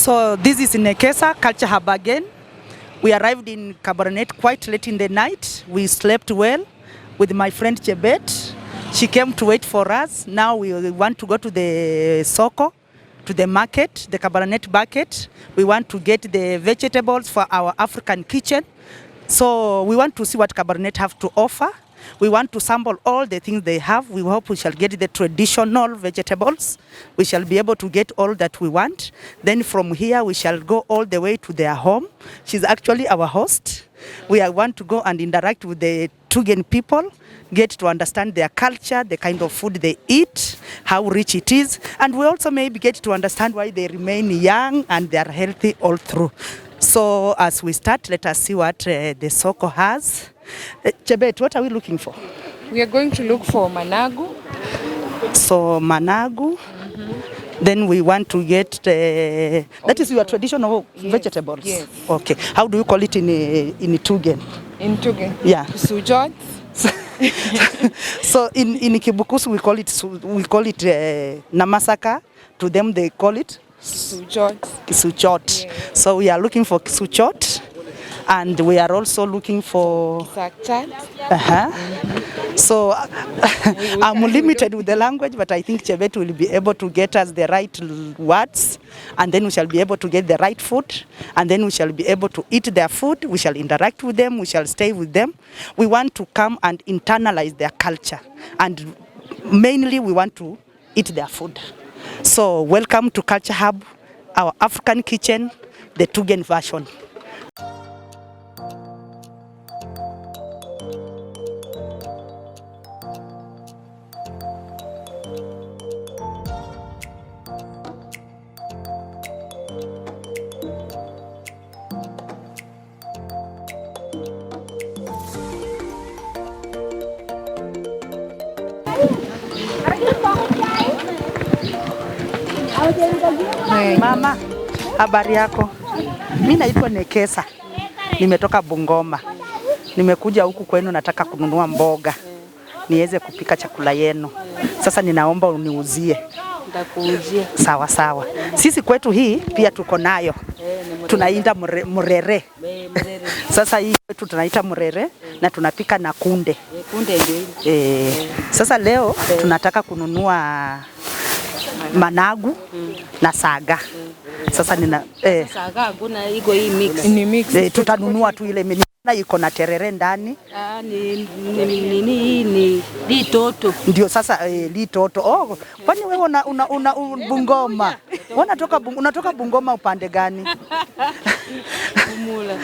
So this is Nekesa Culture Hub again. We arrived in Cabernet quite late in the night. We slept well with my friend Chebet. She came to wait for us. Now we want to go to the soko, to the market, the Cabernet market. We want to get the vegetables for our African kitchen. So we want to see what Cabernet have to offer. We want to sample all the things they have. We hope we shall get the traditional vegetables. We shall be able to get all that we want. Then from here, we shall go all the way to their home. She's actually our host. We want to go and interact with the Tugen people, get to understand their culture, the kind of food they eat, how rich it is. And we also maybe get to understand why they remain young and they are healthy all through. So as we start, let us see what the soko has. Chebet, what are we looking for? We are going to look for managu. So managu. Then we want to get, that is your traditional vegetables? Yes. Okay. How do you call it in Tugen? In Tugen? Yeah. Sujot. So in Kibukusu we call it namasaka. To them they call it? Sujot. Suchot. Yes. So we are looking for suchot. And we are also looking for Sakchat. So I'm limited with the language, but I think Chebet will be able to get us the right words, and then we shall be able to get the right food, and then we shall be able to eat their food. We shall interact with them. We shall stay with them. We want to come and internalize their culture, and mainly we want to eat their food. So welcome to Culture Hub, our African kitchen, the Tugen version. Mama, habari yako? Mimi naitwa Nekesa. Nimetoka Bungoma. Nimekuja huku kwenu, nataka kununua mboga. Niweze kupika chakula yenu. Sasa ninaomba uniuzie. Nitakuuzia. Sawa sawa. Sisi kwetu hii pia tuko nayo. Tunaita murere. Sasa hii kwetu tunaita murere na tunapika na kunde. Kunde ndio. Sasa leo tunataka kununua managu na saga. Sasa saga kuna iko hii mix. Ni mix. Tutanunua tu ile na iko na terere ndani. Ni litoto. Ndio sasa litoto. Oh, kwani wewe una Bungoma? Unatoka Bungoma upande gani? Bumula.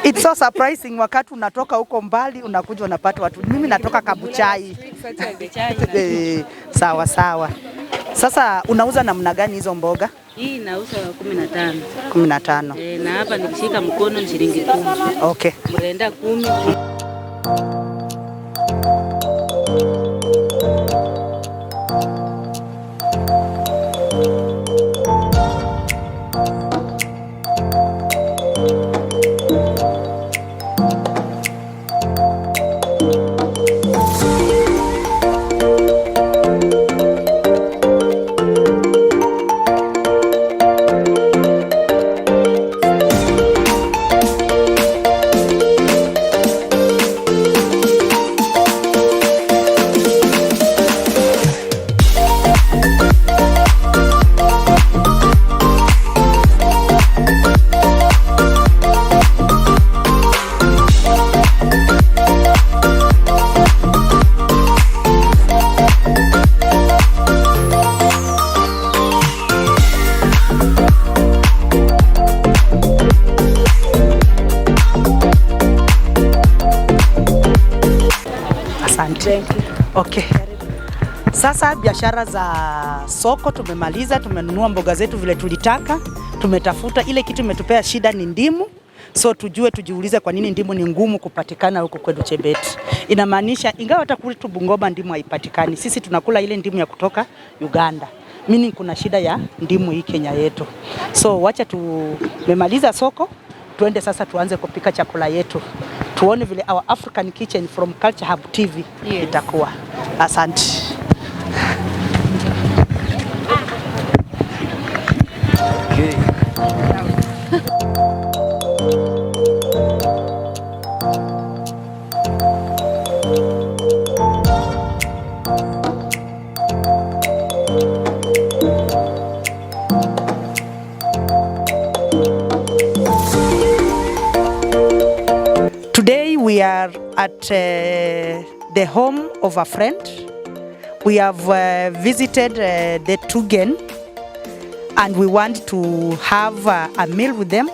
It's so surprising wakati unatoka huko mbali unakuja unapata watu. Mimi natoka Kabuchai. Sawa sawa. Sasa unauza namna gani hizo mboga? Hii nauza 15. 15. Na hapa nikishika mkono ni shilingi 10. Okay. Mrenda 10. Okay. Sasa biashara za soko tumemaliza, tumenunua mboga zetu vile tulitaka, tumetafuta. Ile kitu imetupea shida ni ndimu. So tujiulize kwa nini ndimu ni ngumu kupatikana huko kwetu Chebet. Inamaanisha ingawa hata kwetu Bungoma ndimu haipatikani. Sisi tunakula ile ndimu ya kutoka Uganda. Meaning kuna shida ya ndimu hii Kenya yetu. So wacha tumemaliza soko, tuende sasa tuanze kupika chakula yetu. Tuone vile our African kitchen from Culture Hub TV itakuwa. Asante. Okay. are at the home of a friend. We have visited the Tugen, and we want to have a meal with them.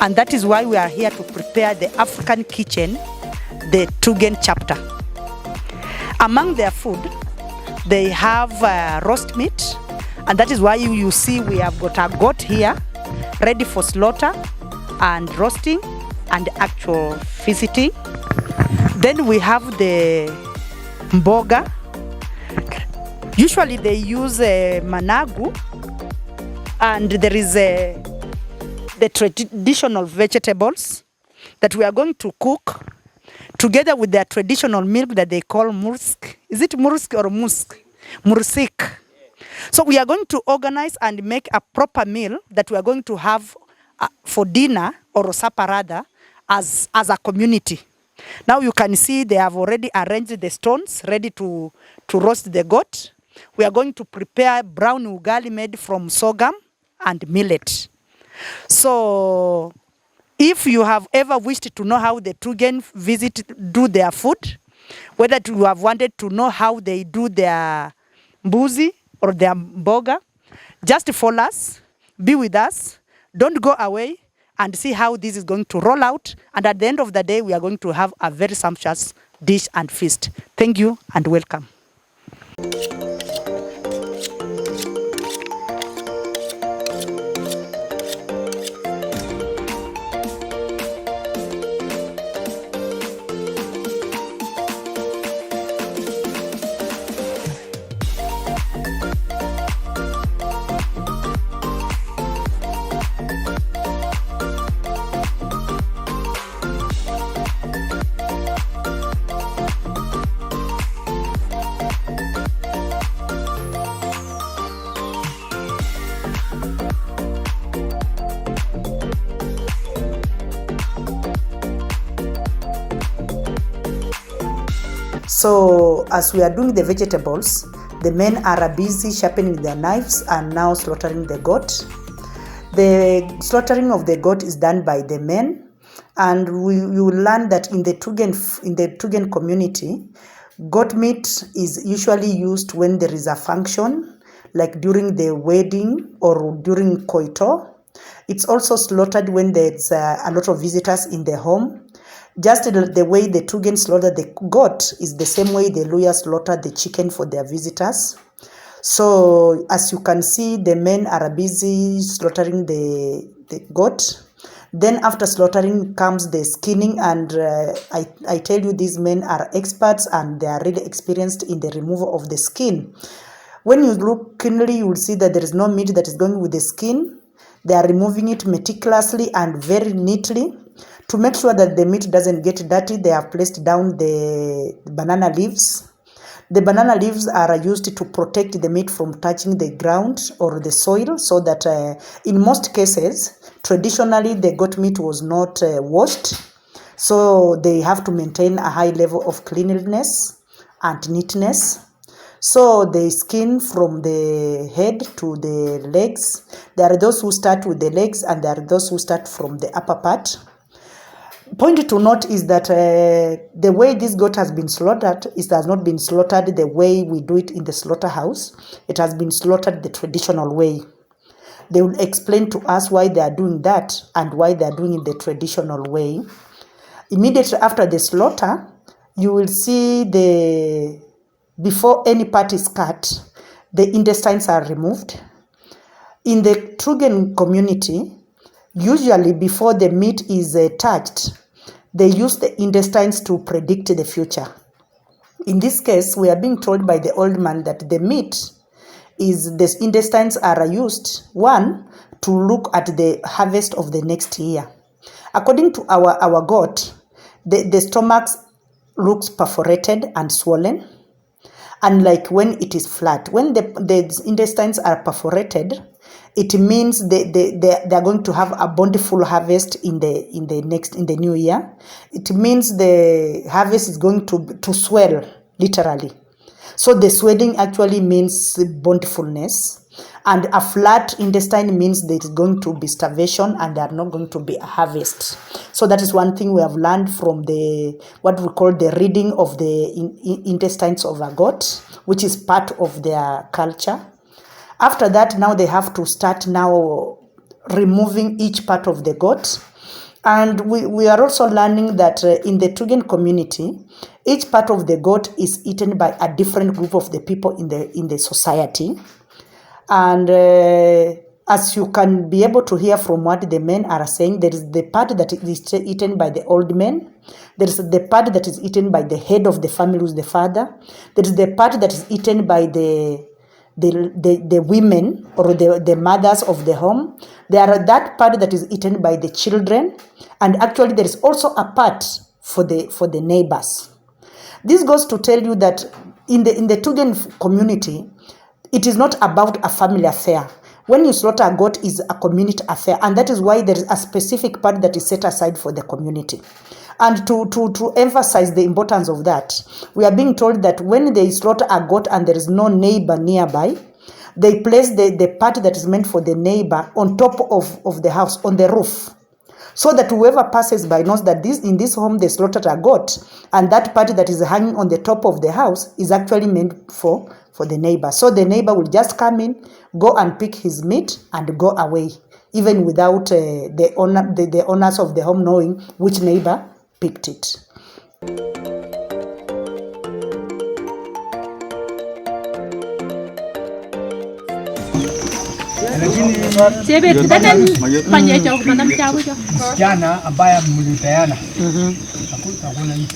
And that is why we are here to prepare the African kitchen, the Tugen chapter. Among their food, they have roast meat, and that is why you see we have got a goat here ready for slaughter and roasting and actual visiting. Then we have the mboga. Usually they use managu, and there is the traditional vegetables that we are going to cook together with their traditional milk that they call mursk. Is it mursk or musk? Mursik. So we are going to organize and make a proper meal that we are going to have for dinner or supper rather as a community. Now you can see they have already arranged the stones ready to roast the goat. We are going to prepare brown ugali made from sorghum and millet. So if you have ever wished to know how the Tugen do their food, whether you have wanted to know how they do their Mbuzi or their mboga, just follow us, be with us, don't go away, and see how this is going to roll out. And at the end of the day, we are going to have a very sumptuous dish and feast. Thank you and welcome. So as we are doing the vegetables, the men are busy sharpening their knives and now slaughtering the goat. The slaughtering of the goat is done by the men, and you will learn that in the Tugen community, goat meat is usually used when there is a function, like during the wedding or during koito. It's also slaughtered when there's a lot of visitors in the home. Just the way the Tugen slaughter the goat is the same way the Luya slaughter the chicken for their visitors. So as you can see, the men are busy slaughtering the goat. Then after slaughtering comes the skinning, and I tell you, these men are experts and they are really experienced in the removal of the skin. When you look keenly, you will see that there is no meat that is going with the skin. They are removing it meticulously and very neatly. To make sure that the meat doesn't get dirty, they have placed down the banana leaves. The banana leaves are used to protect the meat from touching the ground or the soil, so that in most cases, traditionally the goat meat was not washed. So they have to maintain a high level of cleanliness and neatness. So they skin from the head to the legs. There are those who start with the legs, and there are those who start from the upper part. Point to note is that the way this goat has been slaughtered, it has not been slaughtered the way we do it in the slaughterhouse. It has been slaughtered the traditional way. They will explain to us why they are doing that and why they are doing it the traditional way. Immediately after the slaughter, you will see before any part is cut, the intestines are removed. In the Tugen community, usually before the meat is touched, they use the intestines to predict the future. In this case, we are being told by the old man that the intestines are used, one, to look at the harvest of the next year. According to our goat, the stomach looks perforated and swollen, unlike when it is flat. When the intestines are perforated, it means they are going to have a bountiful harvest in the new year. It means the harvest is going to swell, literally. So the swelling actually means bountifulness. And a flat intestine means there is going to be starvation and there are not going to be a harvest. So that is one thing we have learned from what we call the reading of the intestines of a goat, which is part of their culture. After that, now they have to start now removing each part of the goat. And we are also learning that in the Tugen community, each part of the goat is eaten by a different group of the people in the society. And as you can be able to hear from what the men are saying, there is the part that is eaten by the old men. There is the part that is eaten by the head of the family, who is the father. There is the part that is eaten by the women or the mothers of the home. There are that part that is eaten by the children, and actually there is also a part for the neighbors. This goes to tell you that in the Tugen community, it is not about a family affair. When you slaughter a goat, is a community affair, and that is why there is a specific part that is set aside for the community. And to emphasize the importance of that, we are being told that when they slaughter a goat and there is no neighbor nearby, they place the part that is meant for the neighbor on top of the house, on the roof, so that whoever passes by knows that in this home they slaughtered a goat, and that part that is hanging on the top of the house is actually meant for the neighbor. So the neighbor will just come in, go and pick his meat and go away, even without the owners of the home knowing which neighbor picked it. Msichana ambaye mlipeana hakuna hii,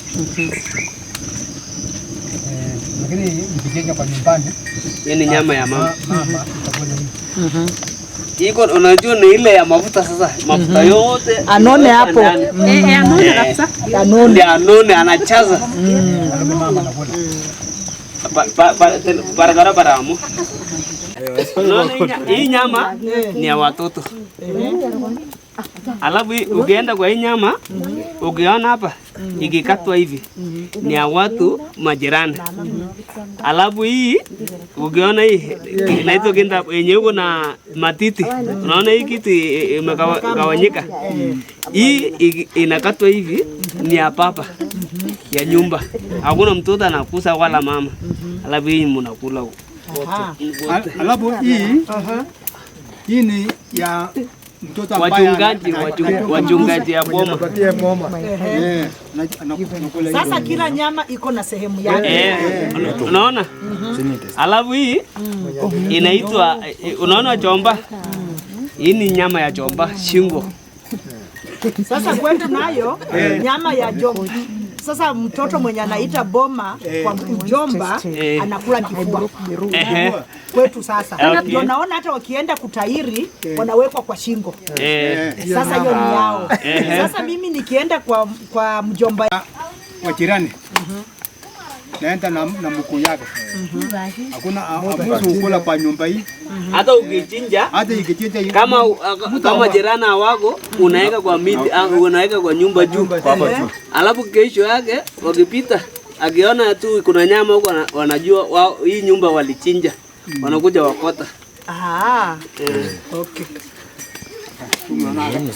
lakini nikichinja kwa nyumbani ni nyama ya mama itakuwa hii. Iko unajua ni ile ya mafuta sasa, mafuta yote Anone hapo. Anone kabisa. Anone anachaza. Mama anakula. Barabara baramu. Hii nyama ni ya watoto. Alafu ukienda kwa hii nyama, ukiona hapa ikikatwa hivi ni ya watu majirani. Alafu hii ukiona hii inaitwa kinda yenye uko na matiti. Unaona hii kitu imegawanyika. Hii inakatwa hivi ni ya papa ya nyumba. Hakuna mtoto anakusa wala mama. Alafu hii mnakula. Alafu hii ni ya mtoto ambaye wachungaji ya boma. Sasa kila nyama iko na sehemu yake. Unaona? Alafu hii inaitwa, unaona chomba? Hii ni nyama ya chomba, shingo. Sasa kwetu nayo nyama ya jomba. Sasa mtoto mwenye anaita boma kwa mjomba anakula kifua. Kwetu sasa. Ndio naona hata wakienda kutairi wanawekwa kwa shingo. Sasa hiyo ni yao. Sasa mimi nikienda kwa mjomba wa jirani. Naenda na mkuu yake. Hakuna kula kwa nyumba hii. Hata ukichinja, kama jirani wako unaweka kwa miti au unaweka kwa nyumba juu. Alafu kesho yake wakipita akiona tu kuna nyama huko wanajua hii nyumba walichinja. Wanakuja wakota. Okay.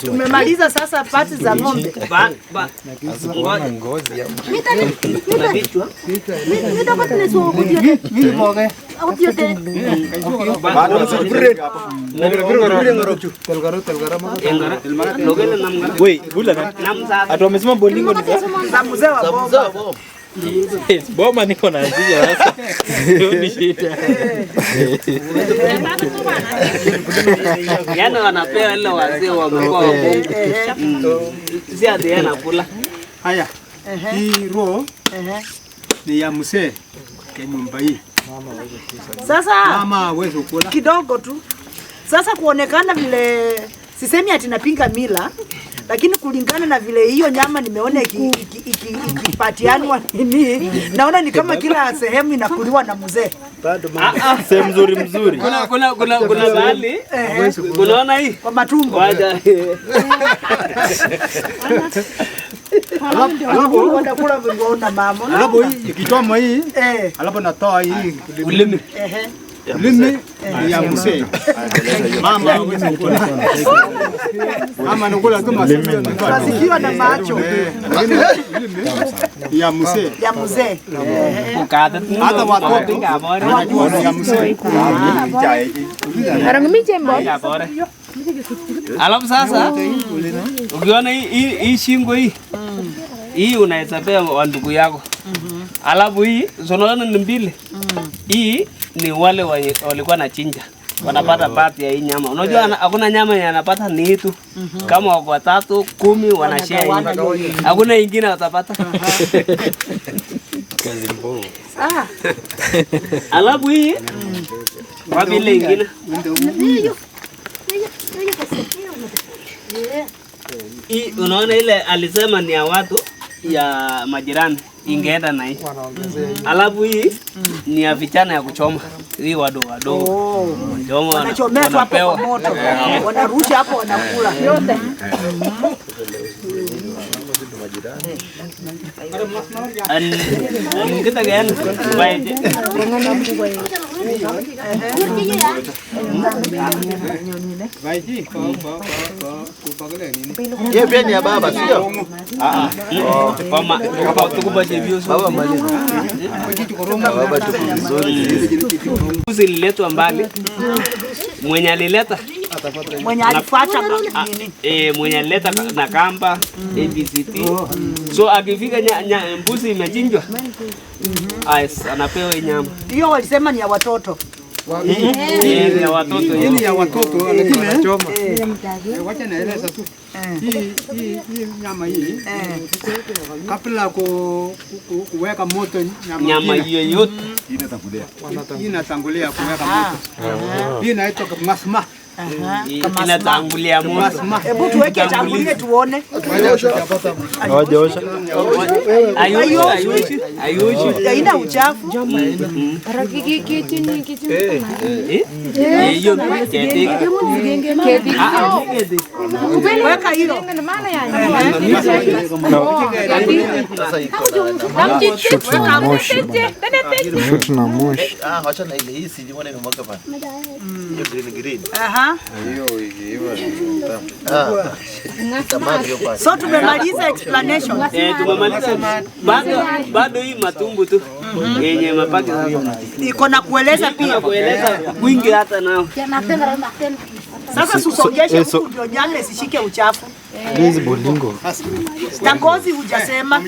Tumemaliza sasa pati za ng'ombe. Ngozi ya vichwa. Boma niko na njia sasa. Ni shida. Yana wanapewa ile wazee wamekuwa wabongo. Si ati anakula. Haya. Hii roho ni ya mzee kwa nyumba hii. Sasa mama hawezi kula kidogo tu. Sasa kuonekana vile sisemi ati napinga mila, lakini kulingana na vile hiyo nyama nimeona ikipatianwa nini, naona ni kama kila sehemu inakuliwa na mzee. Sehemu mzuri. Kuna bahali. Unaona hii? Kwa matumbo. Alafu wanakula vingoona mama. Alafu hii ikichoma hii. Alafu natoa hii ulimi. Ulimi ya mzee. Mama anakula tu Masikio na macho. Ya mzee. Ya mzee. Hata watoto wanajua ya mzee. Alafu sasa ukiona hii shingo hii unaweza pea wa ndugu yako. Alafu hii unaona ni mbili. Hii ni wale walikuwa na chinja. Wanapata pati ya hii nyama. Unajua hakuna nyama yanapata ni hii tu. Kama wako 3, 10 wanashare hii. Hakuna ingine watapata. Kazi mbovu. Alafu hii wapi ile ingine? Hii unaona ile alisema ni ya watu ya majirani ingeenda na hii. Alafu hii ni ya vijana ya kuchoma. Hii wadogo. Wanachomea tu hapo kwa moto. Wanarusha hapo wanakula. Yote. Kita gani? Baik. Yeye pia ni ya baba sio? Kwa tukupa views. Baba mali. Baba tuko vizuri. Mbuzi ililetwa mbali. Mwenye alileta Mwenye alifuata nini? Mwenye alileta na kamba ABCT. So akifika mbuzi imechinjwa. Anapewa nyama. Hiyo walisema ni ya watoto. Ni ya watoto. Hii ni ya watoto lakini anachoma. Wacha naeleza tu. Hii nyama hii. Kabla kuweka moto nyama hiyo yote inatangulia kuweka moto. Hii inaitwa masma. Inatangulia moto. Hebu tuweke tangulie tuone. Hawajaosha. Ayushi. Haina uchafu. Weka hilo. Tuna moshi. Wacha na ile hii sijione nimweka pana. Hiyo green. So tumemaliza explanation. Tumemaliza bado hii matumbu tu yenye mapaki iko na kueleza pia. Kueleza wingi hata nao. Sasa usogeshe huku ndio nyama isishike uchafu. Hizi bolingo. Tangozi hujasema.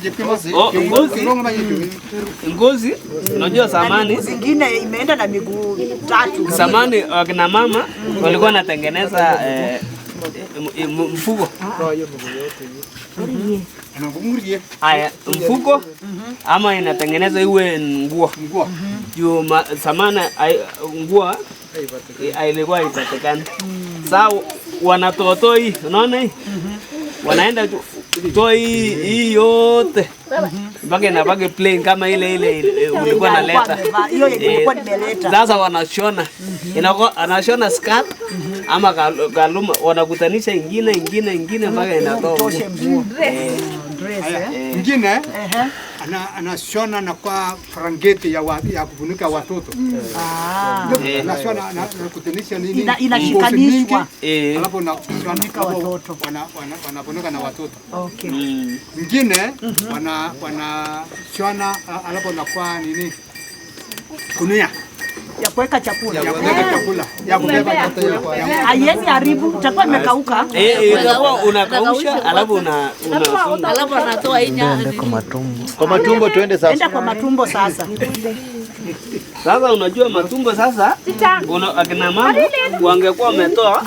Ngozi unajua zamani zingine imeenda na miguu 3. Zamani wakina mama walikuwa wanatengeneza mfuko. Haya, mfuko ama inatengeneza iwe nguo. Juu zamani nguo ilikuwa ipatikana. Sasa wanatoa hii, unaona hii? Wanaenda toa hii yote mpaka inabaki plain kama ile ulikuwa naleta. Hiyo ilikuwa nimeleta. Sasa wanashona. Anashona skirt ama galuma, wanakutanisha ingine mpaka inatoa. Ingine anashona na kwa frangeti ya kufunika watoto. Anashona na kutanisha nini? Inashikanishwa. Alafu na kufunika watoto. Wanafunika na watoto. Okay. Ingine wanashona alafu na kwa nini? Kunia ya kuweka chakula. Ya kuweka chakula. Ya kubeba chakula. Haiwezi haribu, utakuwa imekauka. Utakuwa unakausha alafu alafu anatoa hii nyama. Kwa matumbo tuende sasa. Enda kwa matumbo sasa. Sasa unajua matumbo sasa akina mama wangekuwa wametoa,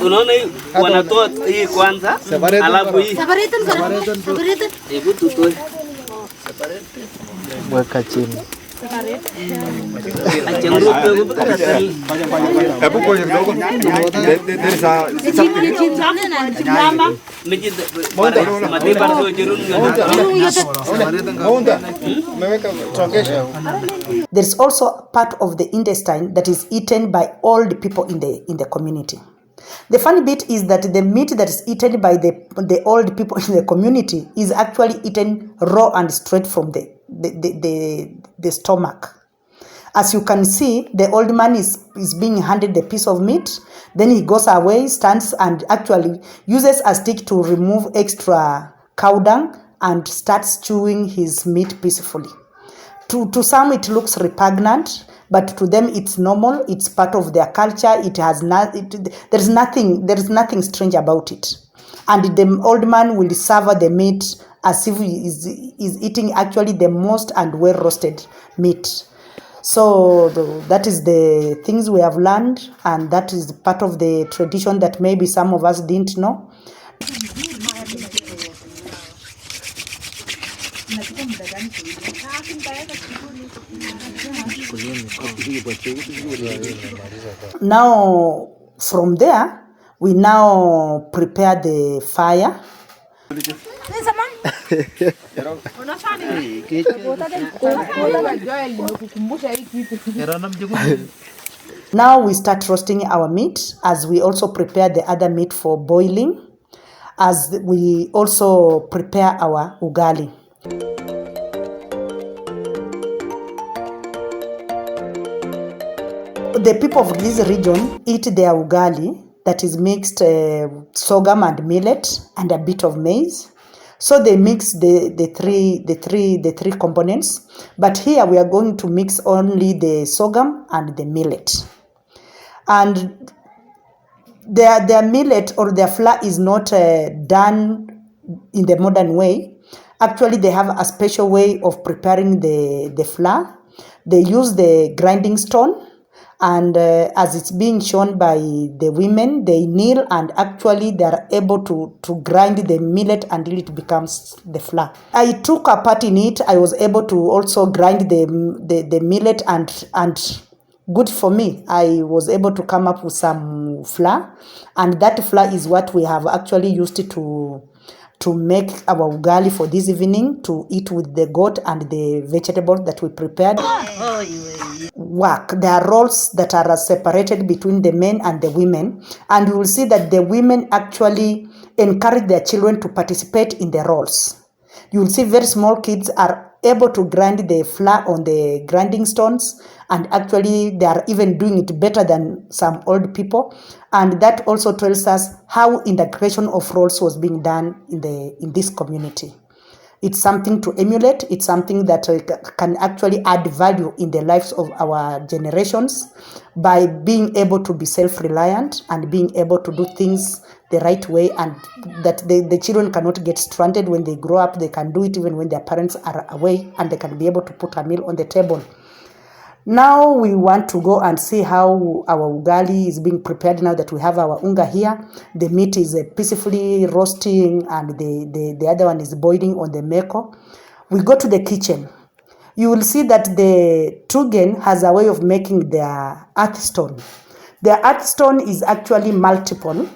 unaona hii wanatoa hii kwanza alafu hii hebu tutoe Weka chini. There's also part of the intestine that is eaten by all the people in the community. The funny bit is that the meat that is eaten by the old people in the community is actually eaten raw and straight from the stomach. As you can see, the old man is being handed the piece of meat. Then he goes away, stands and actually uses a stick to remove extra cow dung and starts chewing his meat peacefully. To some it looks repugnant, but to them it's normal. It's part of their culture. It has there is nothing strange about it. And the old man will serve the meat as if he is eating actually the most and well roasted meat. So that is the things we have learned, and that is part of the tradition that maybe some of us didn't know. Now from there we now prepare the fire. Now we start roasting our meat, as we also prepare the other meat for boiling, as we also prepare our ugali. The people of this region eat their ugali, that is mixed sorghum and millet and a bit of maize. So they mix the three components, but here we are going to mix only the sorghum and the millet. And their millet or their flour is not done in the modern way. Actually, they have a special way of preparing the flour. They use the grinding stone. And as it's being shown by the women, they kneel and actually they are able to grind the millet until it becomes the flour. I took a part in it. I was able to also grind the millet and good for me. I was able to come up with some flour, and that flour is what we have actually used to make our ugali for this evening, to eat with the goat and the vegetables that we prepared. Work. There are roles that are separated between the men and the women, and you will see that the women actually encourage their children to participate in the roles. You will see very small kids are able to grind the flour on the grinding stones, and actually they are even doing it better than some old people. And that also tells us how integration of roles was being done in this community. It's something to emulate. It's something that can actually add value in the lives of our generations by being able to be self-reliant and being able to do things the right way, and that the children cannot get stranded when they grow up. They can do it even when their parents are away, and they can be able to put a meal on the table. Now we want to go and see how our ugali is being prepared. Now that we have our unga here, the meat is peacefully roasting and the other one is boiling on the meko. We go to the kitchen. You will see that the Tugen has a way of making their earth stone. The earth stone is actually multiple.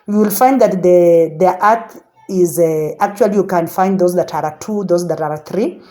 You will find that the earth is actually, you can find those that are 2, those that are 3.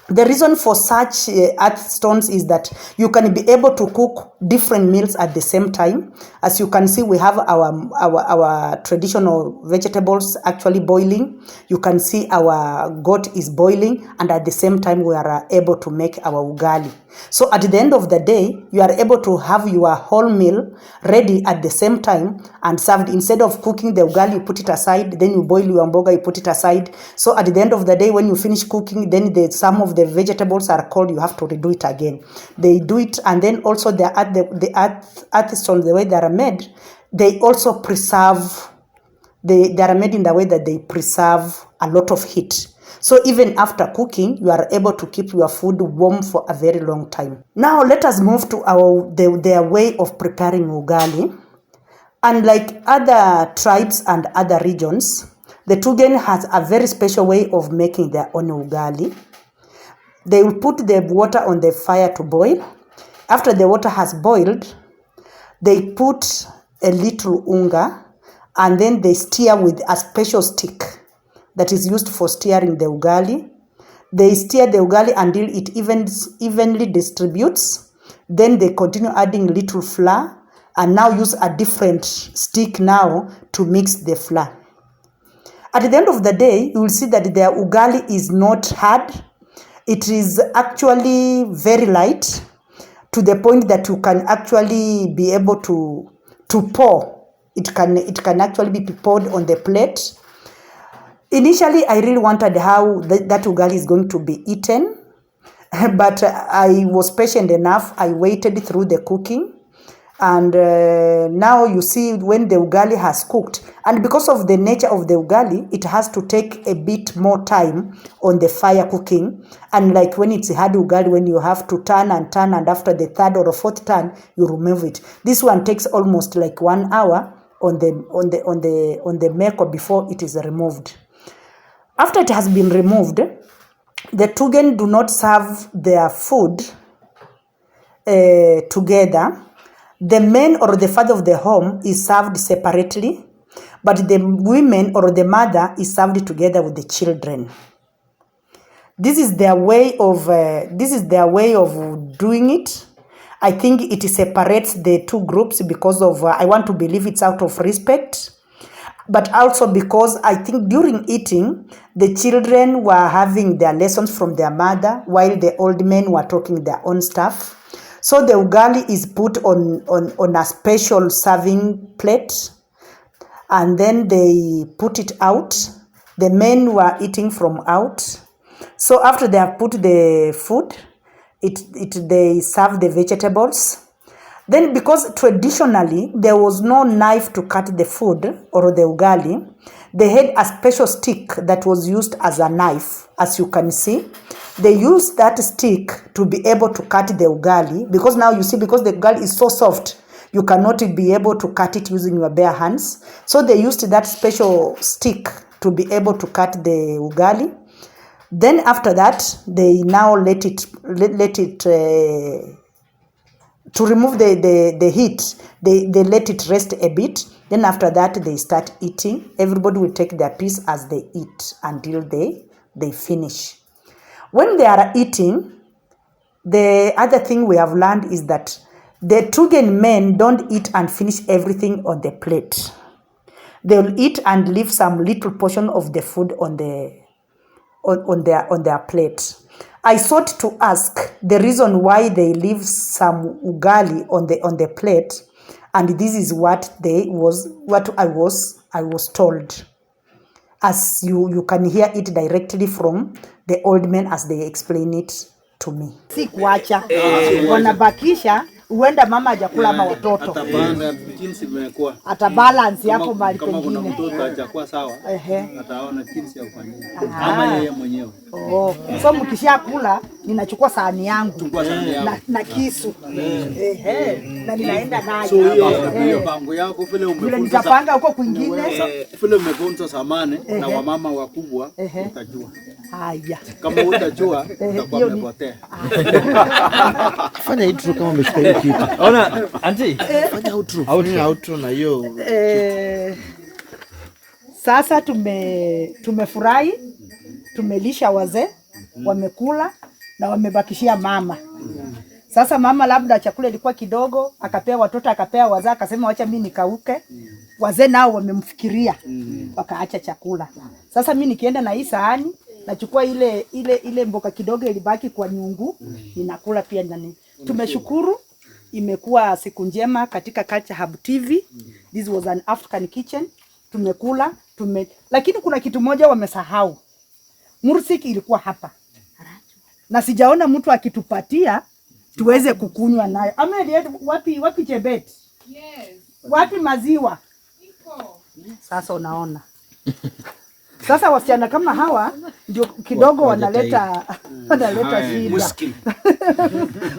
The reason for such earth stones is that you can be able to cook different meals at the same time. As you can see, we have our traditional vegetables actually boiling. You can see our goat is boiling, and at the same time we are able to make our ugali. So at the end of the day, you are able to have your whole meal ready at the same time and served. Instead of cooking the ugali, you put it aside, then you boil your mboga, you put it aside. So at the end of the day, when you finish cooking, then some of the vegetables are cold, you have to redo it again. They do it, and then also the earth stones, the way they are made, they also preserve. They are made in the way that they preserve a lot of heat. So even after cooking, you are able to keep your food warm for a very long time. Now let us move to their way of preparing ugali. Unlike other tribes and other regions, the Tugen has a very special way of making their own ugali. They will put the water on the fire to boil. After the water has boiled, they put a little unga, and then they stir with a special stick that is used for stirring the ugali. They stir the ugali until it evenly distributes. Then they continue adding little flour, and now use a different stick now to mix the flour. At the end of the day, you will see that their ugali is not hard. It is actually very light, to the point that you can actually be able to pour. It can actually be poured on the plate. Initially, I really wondered how that ugali is going to be eaten, but I was patient enough. I waited through the cooking, and now you see when the ugali has cooked, and because of the nature of the ugali, it has to take a bit more time on the fire cooking. And like when it's hard ugali, when you have to turn, and after the third or fourth turn, you remove it. This one takes almost like 1 hour on the meko before it is removed. After it has been removed, the Tugen do not serve their food together. The man or the father of the home is served separately, but the women or the mother is served together with the children. This is their way of doing it. I think it separates the two groups because of I want to believe it's out of respect, but also because I think during eating, the children were having their lessons from their mother while the old men were talking their own stuff. So the ugali is put on a special serving plate, and then they put it out. The men were eating from out. So after they have put the food, they serve the vegetables. Then, because traditionally there was no knife to cut the food or the ugali, they had a special stick that was used as a knife. As you can see, they used that stick to be able to cut the ugali, because now you see, because the ugali is so soft, you cannot be able to cut it using your bare hands. So they used that special stick to be able to cut the ugali. Then after that, they now let it to remove the heat. They let it rest a bit. Then after that, they start eating. Everybody will take their piece as they eat until they finish. When they are eating, the other thing we have learned is that the Tugen men don't eat and finish everything on the plate. They will eat and leave some little portion of the food on their plate. I sought to ask the reason why they leave some ugali on the plate, and this is what I was told. As you can hear it directly from the old men as they explain it to me. Si kuacha wanabakisha, huenda mama hajakula ama watoto atapanga jinsi imekuwa, atabalance hapo mahali pengine. Kama kuna mtoto hajakuwa sawa, ataona jinsi ya kufanya ama yeye mwenyewe. So mkishakula, ninachukua sahani yangu na kisu na ninaenda nayo. So hiyo bango yako vile umefunza, nitapanga huko kwingine vile umefunza samane na wamama wakubwa, utajua. Haya, kama utajua utakuwa umepotea. Fanya intro kama umeshika hiyo kitu. Ona auntie, fanya outro na hiyo. Sasa tumefurahi, tumelisha wazee, wamekula na wamebakishia mama. Sasa mama labda chakula ilikuwa kidogo, akapea watoto, akapea wazee, akasema wacha mimi nikauke. Wazee nao wamemfikiria, wakaacha chakula. Sasa mimi nikienda na hii sahani, nachukua ile mboga kidogo ilibaki kwa nyungu, ninakula pia ndani. Tumeshukuru, imekuwa siku njema katika Culture Hub TV. This was an African kitchen. Tumekula, lakini kuna kitu moja wamesahau. Mursiki ilikuwa hapa. Na sijaona mtu akitupatia tuweze kukunywa nayo. Ahmed, wapi chebet? Yes. Wapi maziwa? Iko. Sasa unaona. Sasa wasichana kama hawa ndio kidogo wanaleta shida.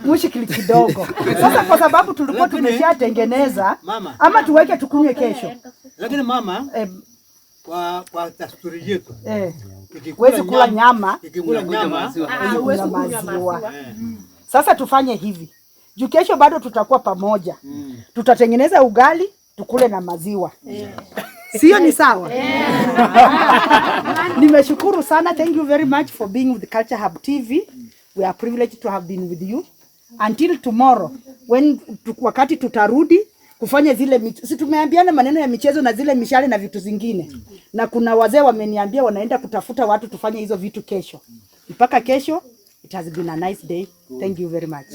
Mushkili kidogo. Sasa kwa sababu tulikuwa tumeshatengeneza, ama tuweke tukunywe kesho. Lakini mama, kwa desturi yetu, huwezi kula nyama, ikikula nyama, huwezi kunywa maziwa. Sasa tufanye hivi. Juu kesho bado tutakuwa pamoja. Tutatengeneza ugali, tukule na maziwa. Sio ni sawa? Nimeshukuru sana. Thank you very much for being with Culture Hub TV. We are privileged to have been with you. Until tomorrow, wakati tutarudi kufanya zile si tumeambiana maneno ya michezo na zile mishale na vitu zingine. Na kuna wazee wameniambia wanaenda kutafuta watu tufanye hizo vitu kesho. Mpaka kesho, it has been a nice day. Thank you very much.